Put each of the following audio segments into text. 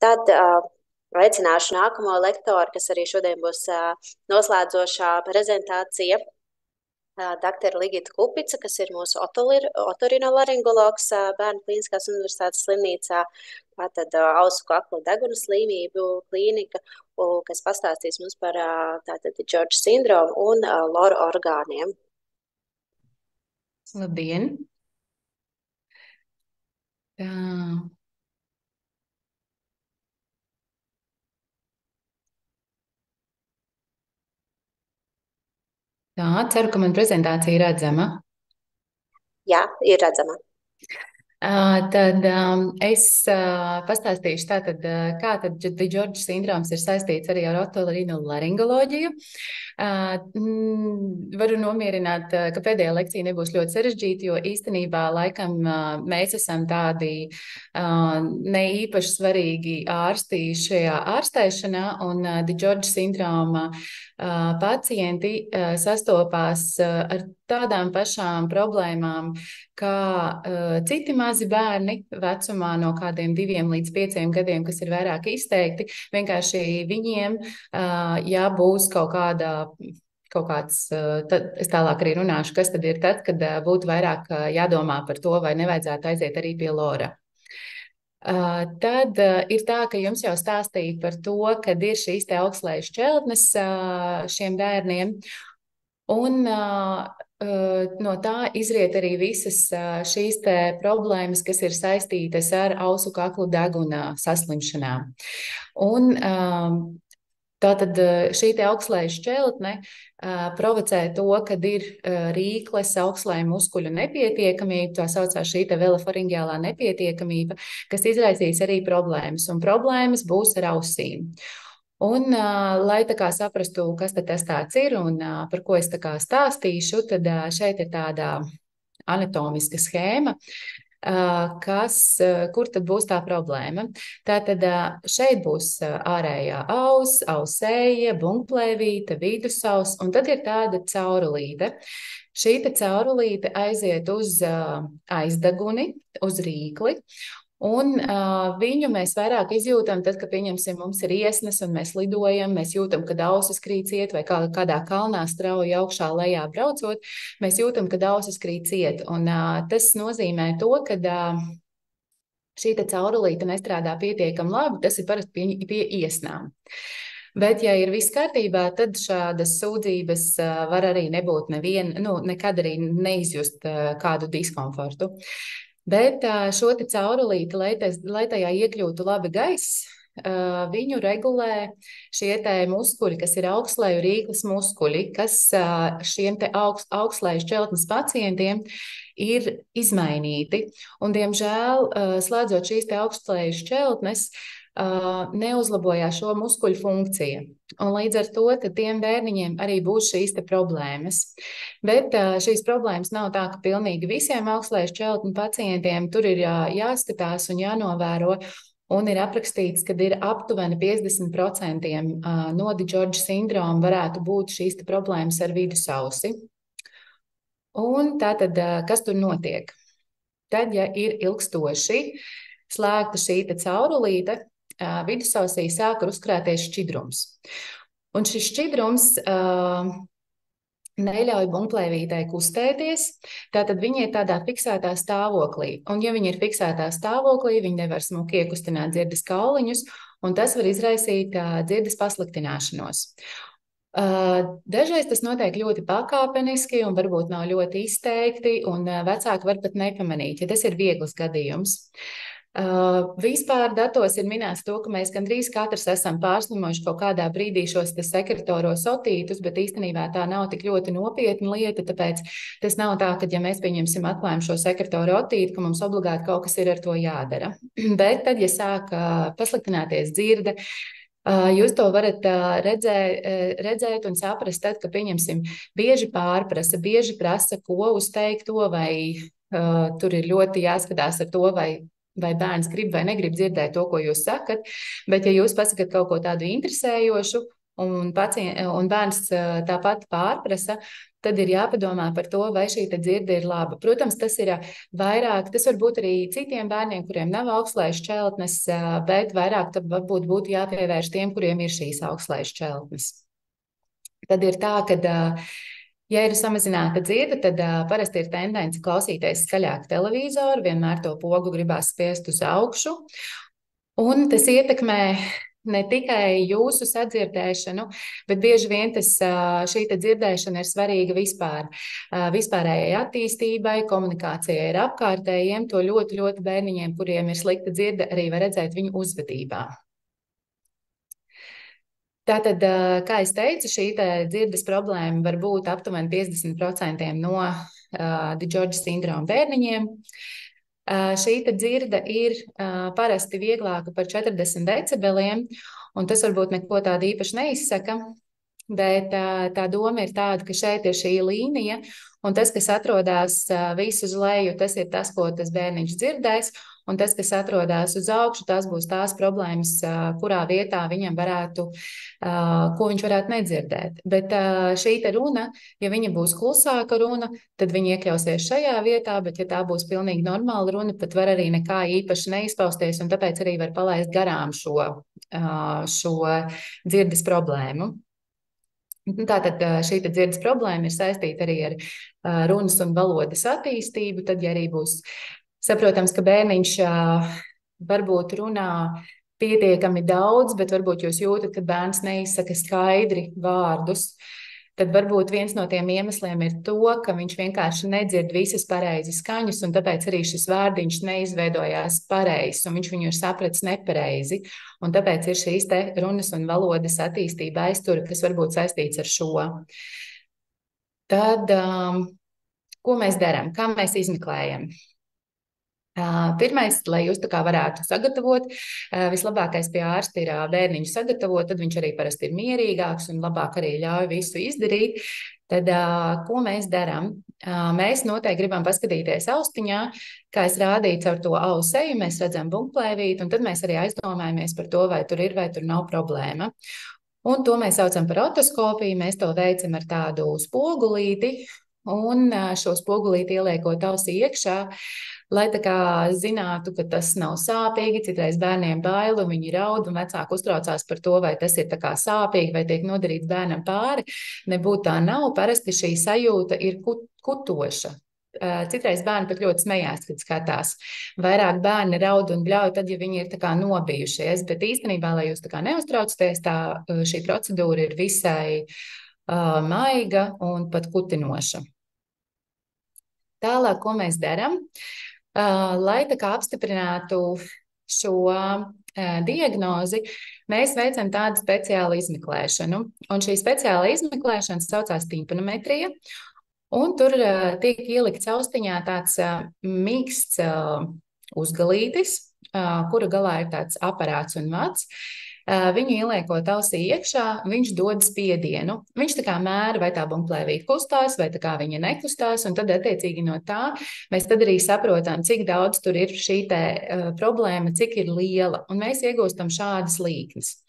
Tad aicināšu nākamo lektoru, kas arī šodien būs noslēdzošā prezentācija. Dr. Ligita Kupica, kas ir mūsu otorinolaringologs Bērnu Klīniskās universitātes slimnīcā, tātad ausu kakla deguna slimību klīnika, kas pastāstīs mums par tātad Džordža sindromu un loru orgāniem. Labdien! Tā. Tā, ceru, ka man prezentācija ir redzama. Jā, ir redzama. Tad es pastāstīšu, tātad, kā tad Džordža sindroms ir saistīts arī ar otorinolaringoloģiju. Varu nomierināt, ka pēdējā lekcija nebūs ļoti sarežģīta, jo īstenībā laikam mēs esam tādi ne īpaši svarīgi ārsti šajā ārstēšanā, un Džordža sindroma pacienti sastopās ar tādām pašām problēmām, kā citi mazi bērni vecumā no kādiem 2 līdz 5 gadiem, kas ir vairāk izteikti. Vienkārši viņiem, ja būs kaut kāds, tad es tālāk arī runāšu, kas tad ir tad, kad būtu vairāk jādomā par to, vai nevajadzētu aiziet arī pie lora. Tad ir tā, ka jums jau stāstīja par to, kad ir šīs te augstslēju šķeltnes šiem bērniem, un no tā izriet arī visas šīs te problēmas, kas ir saistītas ar ausu kaklu deguna saslimšanām. Un tātad šī te augstslēju šķeltne provocē to, kad ir rīkles augstslēju muskuļu nepietiekamība, tā saucā šī te velafaringiālā nepietiekamība, kas izraisīs arī problēmas, un problēmas būs ar ausīm. Un, lai tā kā saprastu, kas tad tas tāds ir un par ko es tā kā stāstīšu, tad šeit ir tāda anatomiska schēma, kur tad būs tā problēma. Tātad šeit būs ārējā auseja, bunkplēvīte, vidusauss, un tad ir tāda caurulīte. Šī caurulīte aiziet uz aizdeguni, uz rīkli. Un viņu mēs vairāk izjūtam tad, kad, pieņemsim, mums ir iesnas un mēs lidojam, mēs jūtam, kad ausis krīt ciet vai kādā kalnā strauji augšā lejā braucot, mēs jūtam, kad ausis krīt ciet. Un tas nozīmē to, ka šī caurulīte nestrādā pietiekami labi, tas ir parasti pie iesnām. Bet, ja ir viss kārtībā, tad šādas sūdzības var arī nebūt nekad arī neizjust kādu diskomfortu. Bet šo caurulīti, lai tajā iekļūtu labi gaiss, viņu regulē šie muskuļi, kas ir augstslēju rīkles muskuļi, kas šiem augstslēju šķeltnes pacientiem ir izmainīti. Un, diemžēl, slēdzot šīs augstslēju šķeltnes, neuzlabojās šo muskuļu funkcija. Un līdz ar to tiem bērniņiem arī būs šīs problēmas. Bet šīs problēmas nav tā, ka pilnīgi visiem augstslēju šķeltņu pacientiem tur ir jāskatās un jānovēro. Un ir aprakstīts, ka ir aptuveni 50% no Džordža sindroma varētu būt šīs problēmas ar vidusausi. Un tātad, kas tur notiek? Tad, ja ir ilgstoši slēgta šī caurulīte, vidusausī sāk uzkrāties šķidrums. Un šis šķidrums neļauj bunkplēvītei kustēties, tātad viņi ir tādā fiksētā stāvoklī. Un, ja viņi ir fiksētā stāvoklī, viņi nevar smuki iekustināt dzirdes kauliņus, un tas var izraisīt dzirdes pasliktināšanos. Dažreiz tas notiek ļoti pakāpeniski un varbūt nav ļoti izteikti, un vecāki var pat nepamanīt, ja tas ir viegls gadījums. Vispār datos ir minēts to, ka mēs gandrīz katrs esam pārslimojuši kaut kādā brīdī šos sekretoros otītus, bet īstenībā tā nav tik ļoti nopietna lieta, tāpēc tas nav tā, ka, ja mēs pieņemsim atklājam šo sekretoru otītu, ka mums obligāti kaut kas ir ar to jādara. Bet tad, ja sāk pasliktināties dzirde, jūs to varat redzēt un saprast tad, ka, pieņemsim, bieži pārprasa, bieži prasa, ko uz teikto, vai tur ir ļoti jāskatās ar to, vai bērns grib vai negrib dzirdēt to, ko jūs sakat. Bet, ja jūs pasakat kaut ko tādu interesējošu, un bērns tāpat pārprasa, tad ir jāpadomā par to, vai šī dzirde ir laba. Protams, tas ir vairāk, tas var būt arī citiem bērniem, kuriem nav augstslējas šķeltnes, bet vairāk tad varbūt būtu jāpievērš tiem, kuriem ir šīs augstslējas šķeltnes. Tad ir tā, ka, ja ir samazināta dzirde, tad parasti ir tendence klausīties skaļāk televizoru, vienmēr to pogu gribās spiest uz augšu. Un tas ietekmē ne tikai jūsu sadzirdēšanu, bet bieži vien šī dzirdēšana ir svarīga vispārējai attīstībai, komunikācijai ar apkārtējiem. To ļoti, ļoti bērniņiem, kuriem ir slikta dzirde, arī var redzēt viņu uzvedībā. Tātad, kā es teicu, šī dzirdes problēma var būt aptuveni 50% no Di-Džordža sindroma bērniņiem. Šī dzirde ir parasti vieglāka par 40 decibeliem, un tas varbūt neko tādu īpaši neizsaka, bet tā doma ir tāda, ka šeit ir šī līnija, un tas, kas atrodas visu uz leju, tas ir tas, ko tas bērniņš dzirdēs, un tas, kas atrodas uz augšu, tās būs tās problēmas, kurā vietā viņam varētu, ko viņš varētu nedzirdēt. Bet šī runa, ja viņa būs klusāka runa, tad viņa iekļausies šajā vietā, bet ja tā būs pilnīgi normāla runa, pat var arī nekā īpaši neizpausties, un tāpēc arī var palaist garām šo dzirdes problēmu. Tātad šī dzirdes problēma ir saistīta arī ar runas un valodas attīstību. Tad, ja arī būs saprotams, ka bērniņš varbūt runā pietiekami daudz, bet varbūt jūs jūtat, ka bērns neizsaka skaidri vārdus, tad varbūt viens no tiem iemesliem ir to, ka viņš vienkārši nedzird visas pareizi skaņas, un tāpēc arī šis vārdiņš neizveidojās pareizs, un viņš viņu ir sapratis nepareizi. Un tāpēc ir šīs runas un valodas attīstība aiztura, kas varbūt saistīts ar šo. Tad, ko mēs darām? Kā mēs izmeklējam? Pirmais, lai jūs varētu sagatavot, vislabākais pie ārsta ir bērniņu sagatavot, tad viņš arī parasti ir mierīgāks un labāk arī ļauj visu izdarīt. Tad, ko mēs darām? Mēs noteikti gribam paskatīties austiņā, kā es rādīju caur to auseju, mēs redzam bumbplēvīti, un tad mēs arī aizdomājamies par to, vai tur ir vai tur nav problēma. Un to mēs saucam par otoskopiju, mēs to veicam ar tādu spogulīti, un šo spogulīti ieliekot ausī iekšā, lai zinātu, ka tas nav sāpīgi. Citreiz bērniem bail, un viņi raud, un vecāki uztraucās par to, vai tas ir sāpīgi, vai tiek nodarīts bērnam pāri. Nebūtu tā nav, parasti šī sajūta ir kutoša. Citreiz bērni pat ļoti smējās, kad skatās. Vairāk bērni raud un bļauj tad, ja viņi ir nobijušies, bet īstenībā, lai jūs neuztraucaties, šī procedūra ir visai maiga un pat kutinoša. Tālāk, ko mēs darām? Lai apstiprinātu šo diagnozi, mēs veicam tādu speciālu izmeklēšanu. Un šī speciāla izmeklēšana saucās timpanometrija. Un tur tiek ielikts austiņā tāds mīksts uzgalītis, kura galā ir tāds aparāts un vats. Viņu ieliekot ausī iekšā, viņš dod spiedienu. Viņš mēra, vai tā bumbplēvīte kustās, vai viņa nekustās, un tad attiecīgi no tā mēs tad arī saprotam, cik daudz tur ir šī problēma, cik ir liela, un mēs iegūstam šādas līknes.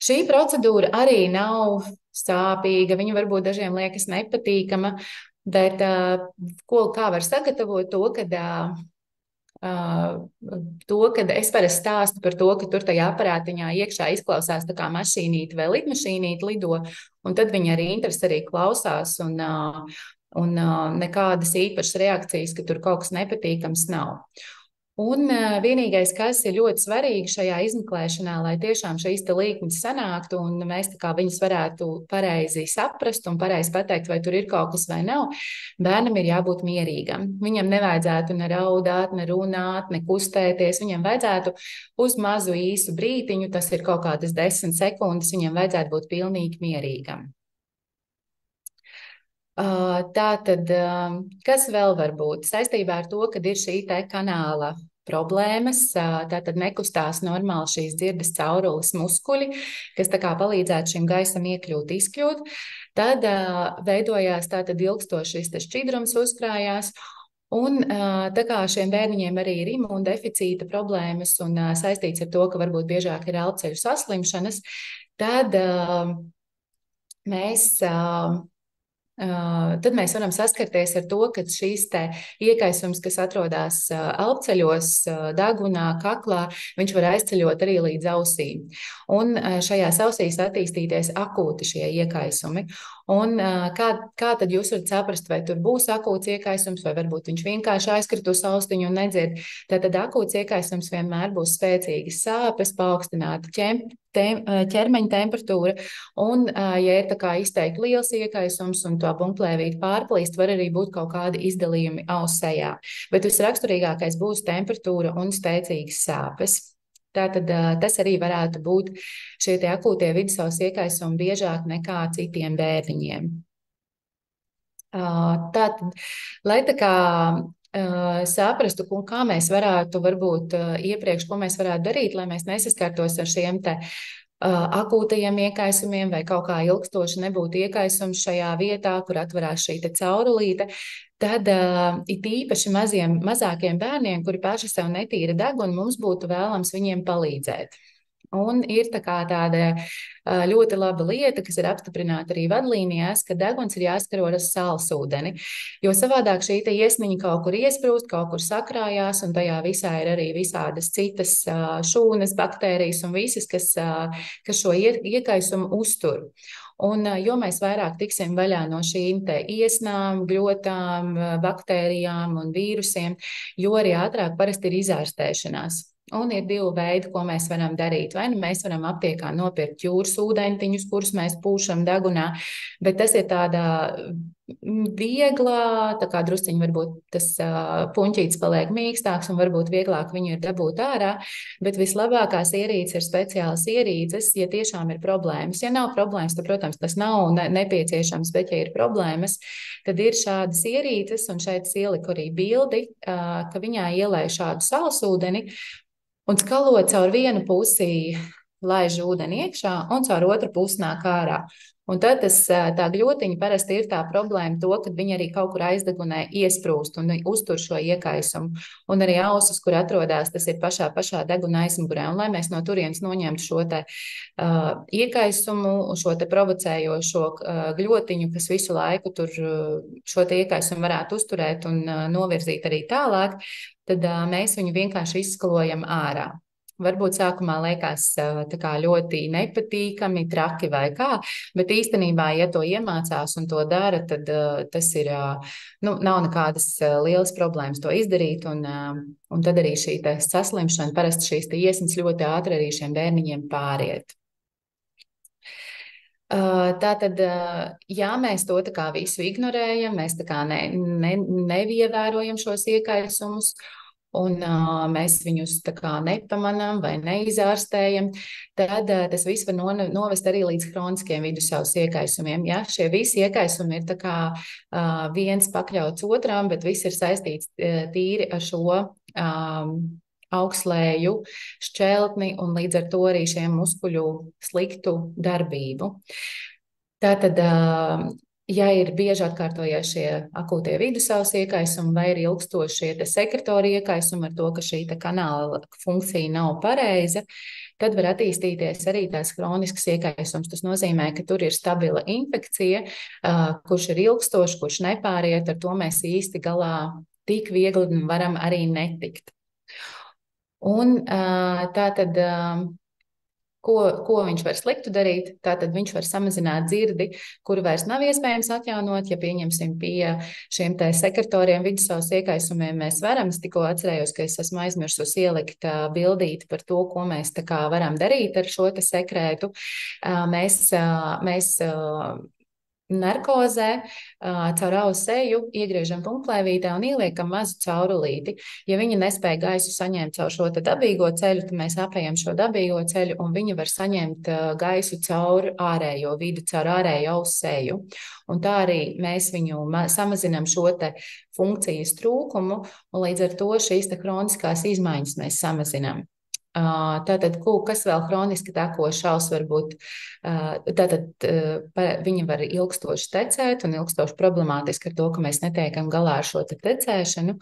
Šī procedūra arī nav sāpīga, viņa varbūt dažiem liekas nepatīkama, bet kā var sagatavot to, kad es parasti stāstu par to, ka tur tajā aparātiņā iekšā izklausās tā kā mašīnīte vai lidmašīnīte lido, un tad viņi arī interesi arī klausās, un nekādas īpašas reakcijas, ka tur kaut kas nepatīkams nav. Un vienīgais, kas ir ļoti svarīgi šajā izmeklēšanā, lai tiešām šīs līknes sanāktu un mēs viņas varētu pareizi saprast un pareizi pateikt, vai tur ir kaut kas vai nav, bērnam ir jābūt mierīgam. Viņam nevajadzētu ne raudāt, ne runāt, ne kustēties. Viņam vajadzētu uz mazu īsu brītiņu, tas ir kaut kādas 10 sekundes, viņam vajadzētu būt pilnīgi mierīgam. Tātad, kas vēl var būt? Saistībā ar to, kad ir šī kanāla problēmas, tātad nekustās normāli šīs dzirdes caurules muskuļi, kas palīdzētu šim gaisam iekļūt, izkļūt, tad veidojās ilgstoši šis šķidrums uzkrājās. Un tā kā šiem bērniņiem arī ir imūndeficīta problēmas un saistīts ar to, ka varbūt biežāk ir elpceļu saslimšanas, tad mēs tad mēs varam saskarties ar to, ka šīs iekaisums, kas atrodas elpceļos, degunā, kaklā, viņš var aizceļot arī līdz ausīm. Un šajās ausīs attīstīties akūti šie iekaisumi. Un kā tad jūs varat saprast, vai tur būs akūts iekaisums, vai varbūt viņš vienkārši aizkrita uz austiņu un nedzird? Tātad akūts iekaisums vienmēr būs spēcīgas sāpes, paaugstināta ķermeņa temperatūra. Un, ja ir tā kā izteikti liels iekaisums un to bumbplēvīti pārplīst, var arī būt kaut kādi izdalījumi ausējā. Bet visraksturīgākais būs temperatūra un spēcīgas sāpes. Tātad tas arī varētu būt šie akūtie vidusceļa iekaisumi biežāk nekā citiem bērniņiem. Tātad, lai tā kā saprastu, kā mēs varētu varbūt iepriekš, ko mēs varētu darīt, lai mēs nesaskartos ar šiem te akūtajiem iekaisumiem vai kaut kā ilgstoši nebūtu iekaisums šajā vietā, kur atverās šī caurulīte, tad it īpaši mazākiem bērniem, kuri paši sev netīra degunu, mums būtu vēlams viņiem palīdzēt. Un ir tāda ļoti laba lieta, kas ir apstiprināta arī vadlīnijās, ka deguns ir jāskaro ar sālsūdeni, jo savādāk šī iesniņa kaut kur iesprūst, kaut kur sakrājās, un tajā visā ir arī visādas citas šūnas, baktērijas un visas, kas šo iekaisumu uztur. Un, jo mēs vairāk tiksim vaļā no šīm iesnām, gļotām, baktērijām un vīrusiem, jo arī ātrāk parasti ir izārstēšanās. Un ir divi veidi, ko mēs varam darīt. Vai nu mēs varam aptiekā nopirkt jūras ūdeņtiņus, kurus mēs pūšam degunā, bet tas ir tādā vieglā, tā kā drusciņi varbūt tas puņķītis paliek mīkstāks un varbūt vieglāk viņu ir dabūt ārā, bet vislabākās ierīces ir speciālas ierīces, ja tiešām ir problēmas. Ja nav problēmas, tad, protams, tas nav nepieciešams, bet ja ir problēmas, tad ir šādas ierīces, un šeit es ieliku arī bildi, ka viņā ielēj šādu salsūdeni, un skalot caur vienu pusi laiž ūdeni iekšā un caur otru pusi nāk ārā. Un tad tā gļotiņa parasti ir tā problēma to, ka viņa arī kaut kur aizdegunē iesprūst un uztur šo iekaisumu. Un arī ausis, kur atrodas, tas ir pašā deguna aizmugurē. Un lai mēs no turienes noņemtu šo iekaisumu, šo provocējošo gļotiņu, kas visu laiku tur šo iekaisumu varētu uzturēt un novirzīt arī tālāk, tad mēs viņu vienkārši izskalojam ārā. Varbūt sākumā liekas ļoti nepatīkami, traki vai kā, bet īstenībā, ja to iemācās un to dara, tad tas ir, nav nekādas lielas problēmas to izdarīt, un tad arī šī saslimšana, parasti šīs iesnas ļoti ātri arī šiem bērniņiem pāriet. Tātad, ja mēs to visu ignorējam, mēs neievērojam šos iekaisumus, un mēs viņus nepamanām vai neizārstējam, tad tas viss var novest arī līdz hroniskiem vidusceļa iekaisumiem. Ja? Šie visi iekaisumi ir viens pakļauts otram, bet viss ir saistīts tīri ar šo augslēju šķeltni un līdz ar to arī šiem muskuļu sliktu darbību. Tātad, ja ir bieži atkārtojies šie akūtie vidusceļa iekaisumi vai ir ilgstoši šie sekretori iekaisumi ar to, ka šī kanāla funkcija nav pareiza, tad var attīstīties arī tās hroniskas iekaisums. Tas nozīmē, ka tur ir stabila infekcija, kurš ir ilgstošs, kurš nepāriet, ar to mēs īsti galā tik viegli varam arī netikt. Un tātad, ko viņš var sliktu darīt? Tātad viņš var samazināt dzirdi, kuru vairs nav iespējams atjaunot, ja pieņemsim pie šiem sekretoriem vidusceļa iekaisumiem mēs varam. Es tikko atcerējos, ka es esmu aizmirsusi ielikt bildīti par to, ko mēs varam darīt ar šo sekrētu. Mēs narkozē caur ausu seju iegriežam bumbplēvītē un ieliekam mazu caurulīti. Ja viņa nespēja gaisu saņemt caur šo dabīgo ceļu, tad mēs apējam šo dabīgo ceļu un viņa var saņemt gaisu caur ārējo vidi, caur ārējo ausu seju. Un tā arī mēs viņu samazinam šo funkcijas trūkumu un līdz ar to šīs kroniskās izmaiņas mēs samazinam. Tātad, kas vēl hroniski tekošs auss var būt, tātad viņa var ilgstoši tecēt un ilgstoši problemātiski ar to, ka mēs netiekam galā ar šo tecēšanu.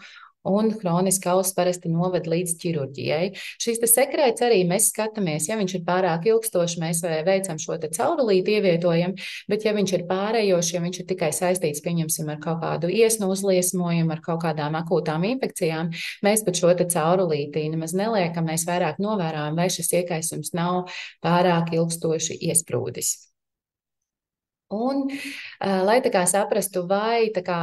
un hroniska auss parasti noved līdz ķirurģijai. Šīs sekrēts arī mēs skatāmies, ja viņš ir pārāk ilgstošs, mēs veicam šo caurulīti, ievietojam, bet ja viņš ir pārējošs, ja viņš ir tikai saistīts, pieņemsim, ar kaut kādu iesnu uzliesmojumu, ar kaut kādām akūtām infekcijām, mēs pat šo caurulīti nemaz neliekam, mēs vairāk novērojam, vai šis iekaisums nav pārāk ilgstoši iesprūdis. Un, lai tā kā saprastu, vai tā kā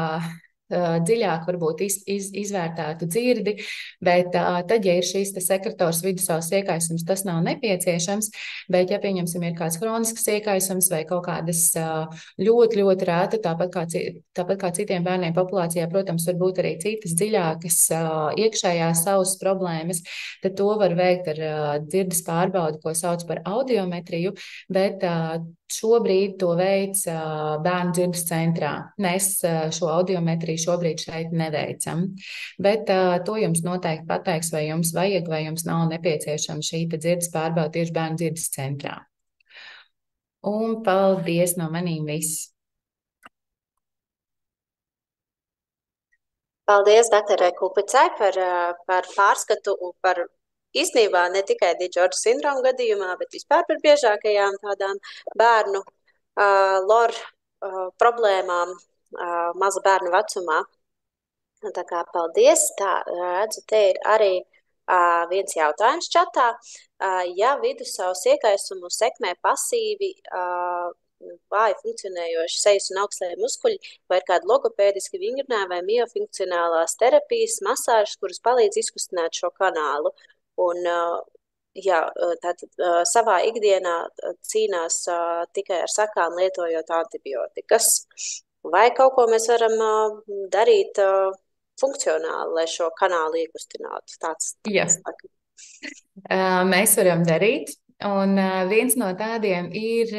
dziļāk varbūt izvērtētu dzirdi, bet tad, ja ir šīs sekretors vidusauss iekaisums, tas nav nepieciešams, bet, ja pieņemsim, ir kāds hronisks iekaisums vai kaut kādas ļoti, ļoti rēta, tāpat kā citiem bērniem populācijā, protams, var būt arī citas dziļākas iekšējās auss problēmas, tad to var veikt ar dzirdes pārbaudi, ko sauc par audiometriju, bet šobrīd to veic bērnu dzirdes centrā. Mēs šo audiometriju šobrīd šeit neveicam, bet to jums noteikti pateiks, vai jums vajag, vai jums nav nepieciešama šī dzirdes pārbaude tieši bērnu dzirdes centrā. Un paldies no manīm viss. Paldies doktorai Kupicai par pārskatu un par īstenībā ne tikai Džordža sindroma gadījumā, bet vispār par biežākajām tādām bērnu LOR problēmām maza bērnu vecumā. Tā kā paldies. Tā redzu, te ir arī viens jautājums čatā. Ja vidusauss iekaisumu sekmē pasīvi vāji funkcionējoši sejas un augstēji muskuļi, vai ir kādi logopēdiski vingrinājumi vai miofunkcionālās terapijas, masāžas, kuras palīdz izkustināt šo kanālu. Un, jā, tātad savā ikdienā cīnās tikai ar sakām, lietojot antibiotikas. Vai kaut ko mēs varam darīt funkcionāli, lai šo kanālu iekustinātu? Tāds. Mēs varam darīt, un viens no tādiem ir...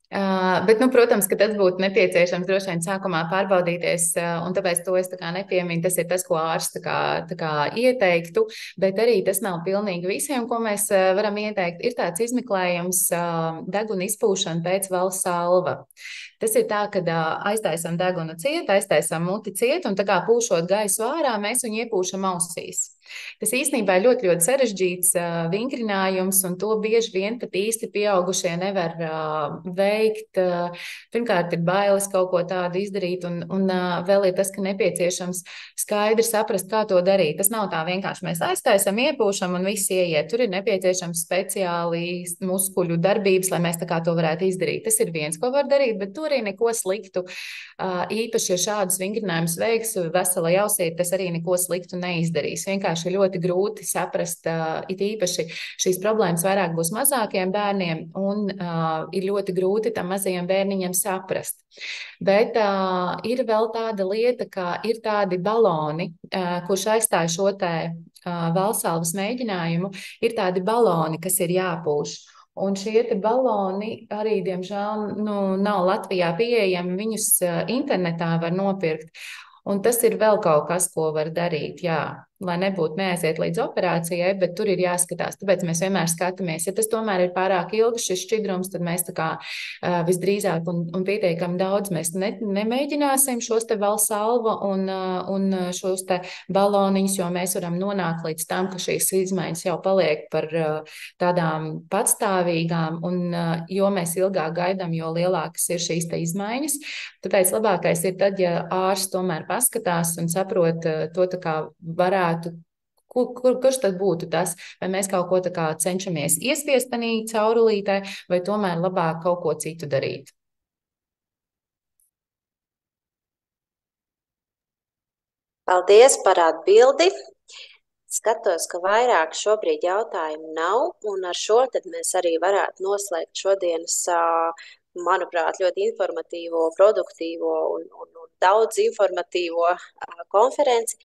Bet, protams, ka tas būtu nepieciešams droši vien sākumā pārbaudīties, un tāpēc to es nepieminu. Tas ir tas, ko ārsts ieteiktu, bet arī tas nav pilnīgi visiem, ko mēs varam ieteikt. Ir tāds izmeklējums deguna izpūšana pēc valsalva. Tas ir tā, ka aiztaisam degunu ciet, aiztaisam muti ciet, un tā kā pūšot gaisu ārā, mēs viņu iepūšam ausīs. Tas īstenībā ir ļoti, ļoti sarežģīts vingrinājums, un to bieži vien pat īsti pieaugušie nevar veikt. Pirmkārt, ir bailes kaut ko tādu izdarīt, un vēl ir tas, ka nepieciešams skaidri saprast, kā to darīt. Tas nav tā vienkārši mēs aiztaisam, iepūšam un viss ieiet. Tur ir nepieciešams speciāli muskuļu darbības, lai mēs tā kā to varētu izdarīt. Tas ir viens, ko var darīt, bet tur arī neko sliktu. Īpaši, ja šādus vingrinājumus veiks veselai ausī, tas arī neko sliktu neizdarīs. Vienkārši ir ļoti grūti saprast, it īpaši šīs problēmas vairāk būs mazākiem bērniem, un ir ļoti grūti tam mazajam bērniņam saprast. Bet ir vēl tāda lieta, ka ir tādi baloni, kurš aizstāja šo te valsalvas mēģinājumu, ir tādi baloni, kas ir jāpūš. Un šie baloni arī, diemžēl, nav Latvijā pieejami, viņus internetā var nopirkt. Un tas ir vēl kaut kas, ko var darīt, jā, lai nebūtu neaiziet līdz operācijai, bet tur ir jāskatās. Tāpēc mēs vienmēr skatāmies, ja tas tomēr ir pārāk ilgs šis šķidrums, tad mēs tā kā visdrīzāk un pietiekami daudz mēs nemēģināsim šos te valsalva un šos te baloniņus, jo mēs varam nonākt līdz tam, ka šīs izmaiņas jau paliek par tādām patstāvīgām, un jo mēs ilgāk gaidām, jo lielākas ir šīs te izmaiņas. Tāpēc labākais ir tad, ja ārsts tomēr paskatās un saprot to tā kā varētu, kurš tad būtu tas, vai mēs kaut ko tā kā cenšamies iespiest tanī caurulītē, vai tomēr labāk kaut ko citu darīt. Paldies par atbildi. Skatos, ka vairāk šobrīd jautājumu nav, un ar šo tad mēs arī varētu noslēgt šodienas, manuprāt, ļoti informatīvo, produktīvo un daudz informatīvo konferenci.